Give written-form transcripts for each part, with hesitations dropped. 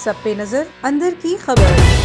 सब पे नजर, अंदर की खबर।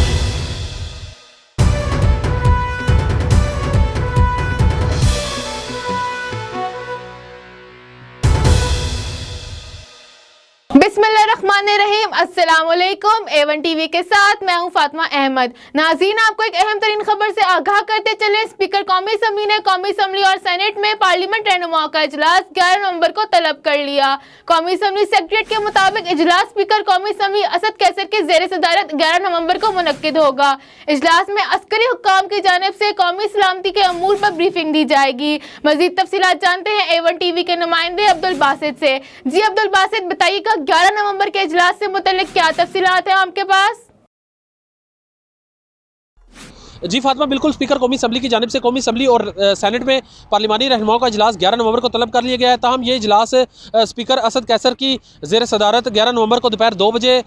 बिस्मिल्लाहिर्रहमानिर्रहीम, अस्सलाम वालेकुम। A1 टीवी के साथ मैं हूं फातिमा अहमद। नाज़रीन, आपको एक अहम तरीन खबर से आगाह करते चले। स्पीकर कौमी असम्बली ने कौमी असम्बली और सेनेट में पार्लियामेंट रहनुमाओं का इजलास 11 नवंबर को तलब कर लिया। कौमी असम्बली सेक्रेटरीट के मुताबिक इजलास स्पीकर कौमी असम्बली असद कैसर के जेर सदारत 11 नवंबर को मुनक्किद होगा। इजलास में अस्करी हुक्काम की जानिब से कौमी सलामती के अमूर पर ब्रीफिंग दी जाएगी। मजीद तफसीलात जानते हैं A1 टीवी के नुमाइंदे अब्दुल बासित से। जी अब्दुल बासित, बताइएगा 11 नवंबर के इजलास से मुतल्लिक क्या तफसीलात हैं आपके पास? जी फातिमा, बिल्कुल। स्पीकर कौमी असम्बली की जानिब से कौमी असम्बली और सेनेट में पार्लिमानी रहनुमाओं का इजलास 11 नवंबर को तलब कर लिया गया है। ताहम ये इजलास स्पीकर असद कैसर की जेर सदारत 11 नवंबर को दोपहर 2 बजे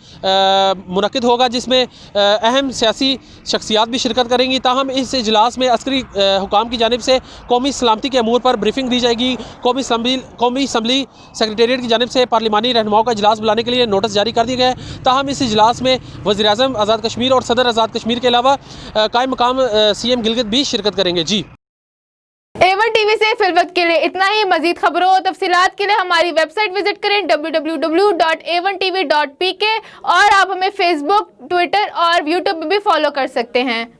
मुनक्किद होगा, जिसमें अहम सियासी शख्सियात भी शिरकत करेंगी। ताहम इस इजलास में अस्करी हुकाम की जानिब से कौमी सलामती के अमूर पर ब्रीफिंग दी जाएगी। कौमी असम्बली सेक्रेटेरिएट की जानिब से पार्लिमानी रहनुमाओं का इजलास बुलाने के लिए नोटिस जारी कर दिया गया है। ताहम इस इजलास में वज़ीर-ए-आज़म आज़ाद कश्मीर और सदर आज़ाद कश्मीर के अलावा कायम मकाम CM गिलगित भी शिरकत करेंगे। जी A1 टीवी से फिलवक्त के लिए इतना ही। मजीद खबरों और तफसीलात के लिए हमारी वेबसाइट विजिट करें www.a1tv.pk और आप हमें फेसबुक, ट्विटर और यूट्यूब पर भी फॉलो कर सकते हैं।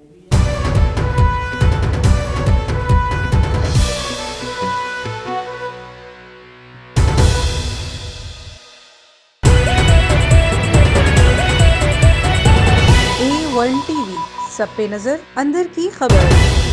A1 टीवी, सब पे नजर, अंदर की खबर।